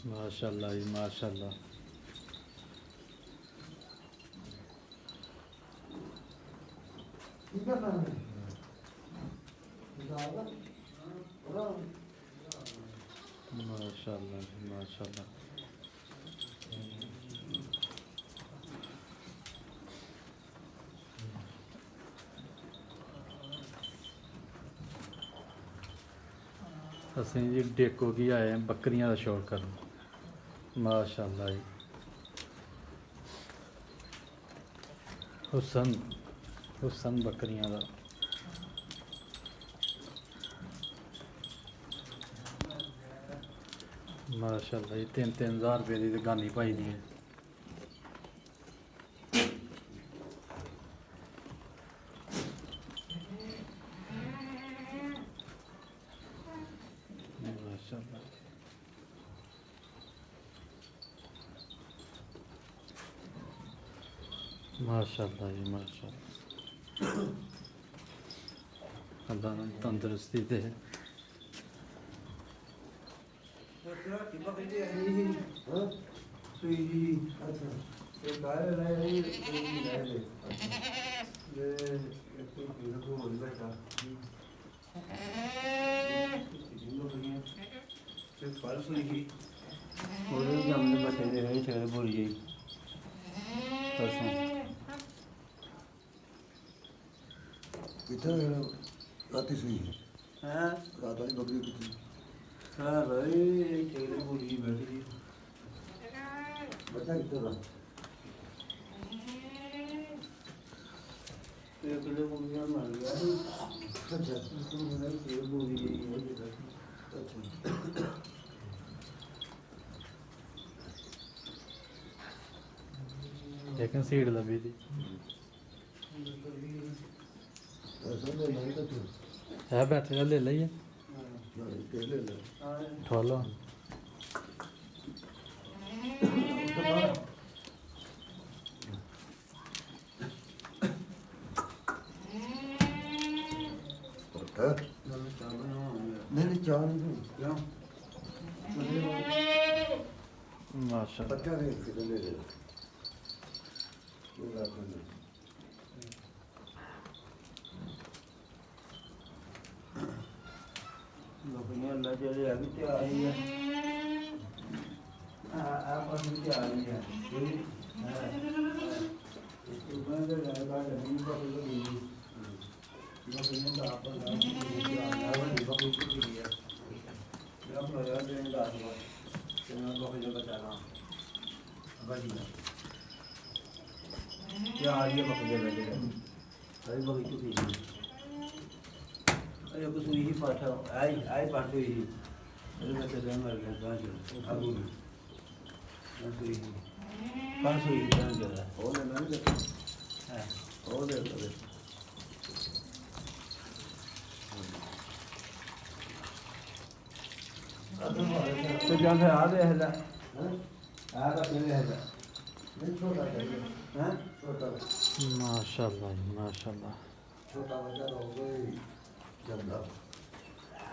माशाल्लाह जी माशाल्लाह। माशाल्लाह जी माशाल्लाह। ਅਸੀਂ ਜੀ ਡੇਕੋ ਕੀ ਆਏ ਹਾਂ ਬੱਕਰੀਆਂ ਦਾ ਸ਼ੌਕ ਕਰਨ। ਮਾਸ਼ਾਅੱਲਾ ਜੀ। ਹੁਸਨ ਬੱਕਰੀਆਂ ਦਾ। ਮਾਸ਼ਾਅੱਲਾ ਜੀ 3-3000 ਰੁਪਏ ਦੀ ਤੇ ਗਾਨੀ ਪਾਈ ਦੀ ਹੈ। ਮਾਸ਼ਾਅੱਲਾ ਮਾਸ਼ਾਅੱਲਾ ਜੀ ਮਾਸ਼ਾਅੱਲਾ। ਅੱਲਾ ਨੂੰ ਤੰਦਰੁਸਤੀ ਦੇ। रात सुई है रात वाली बकरी कितनी बच्चा कितना लेकिन सीट लगी थी है बैठे का ले लिया ठोलो नहीं चार माशा बच्चा नहीं कितने ले ले लोगों ने चले अभी तो आई है आप अभी तो आई है इसके ऊपर से लगा जमीन पर तो दी लोगों ने तो आप पर लगा दी वो डिबा को दिया जब लगा देने का हुआ तो मैं लोगों को बचाना बढ़िया क्या आ रही है बकरी लगे सही बकरी को दी अरे कुछ यही पाठा आई पाठ हुई अरे मैं तो मर गया गांव अब मैं तो यही पास हुई गांव जरा और ना है और दे दे तो जान है आ दे है आ का चले है नहीं छोटा चाहिए हैं छोटा माशाल्लाह जी माशाल्लाह। छोटा बच्चा हो गई जब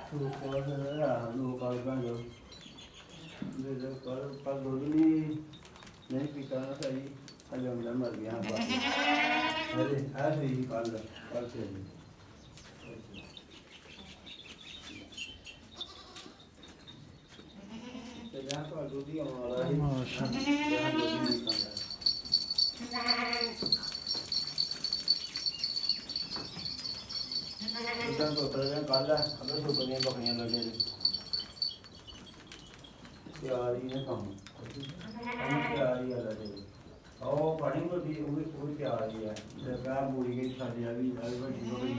तो कॉल है लो कॉल का जो मेरे कॉल बोली नहीं पीता ना सही अरे मैं मर गया अरे आज ही कॉल से यहाँ तो दूधी हमारा ही यहाँ दूधी निकालना इधर तो तरह काला अगर तो बनिया बकरियां लगे तैयारी है काम तैयारी है लगे ओ पानी में भी वो तैयारी है जगह पूरी गई शादी अभी बड़ी बकरी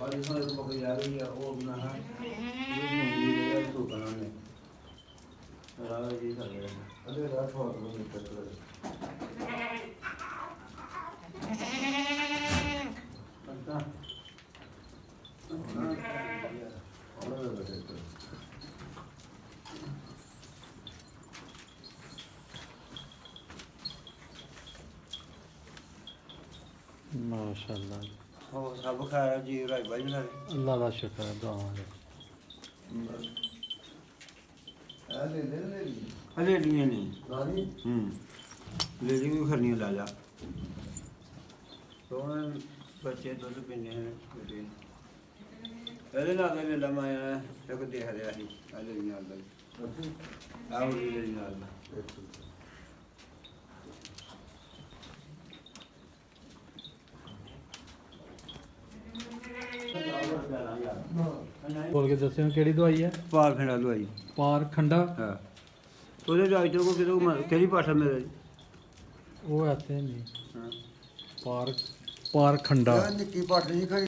और इसमें तो बकरी आ रही है वो अपना है ये मुंडी तो बनाने राव जी कर रहे हैं अरे रात को निकल रहे अच्छा माशाल्लाह। हो सब खाया जी राई भाई ना अल्लाह का शुक्र है दुआ है। ਆ ਲੈ ਲੈ ਲੈ ਲਈ ਹਲੇ ਲੀਆਂ ਨਹੀਂ ਰਾਣੀ ਲੈ ਲਈ ਵੀ ਖਰਨੀਆਂ ਲਾ ਜਾ ਦੋਵੇਂ ਬੱਚੇ ਦੁੱਧ ਪੀਂਦੇ ਹਨ ਬੇਟੇ ਇਹਦੇ ਨਾਲ ਦੇ ਲੈ ਮੈਂ ਇੱਕ ਦੇਖ ਰਿਹਾ ਸੀ ਹਲੇ ਵੀ ਨਾਲ ਦਾ ਆਉ ਜੀ ਨਾਲ ਦਾ ਬੋਲ ਕੇ ਦੱਸਿਓ ਕਿਹੜੀ ਦਵਾਈ ਹੈ ਪਾਰ ਖੜਾ ਲਵਾਈ ਪਾਰਖੰਡਾ ਹਾਂ ਉਹਦੇ ਡਾਕਟਰ ਕੋ ਕਿਹੜੀ ਭਾਸ਼ਾ ਮੇਰੇ ਉਹ ਇੱਥੇ ਨਹੀਂ ਹਾਂ ਪਾਰਖੰਡਾ ਨਿੱਕੀ ਪੱਟ ਨਹੀਂ ਖਾਈ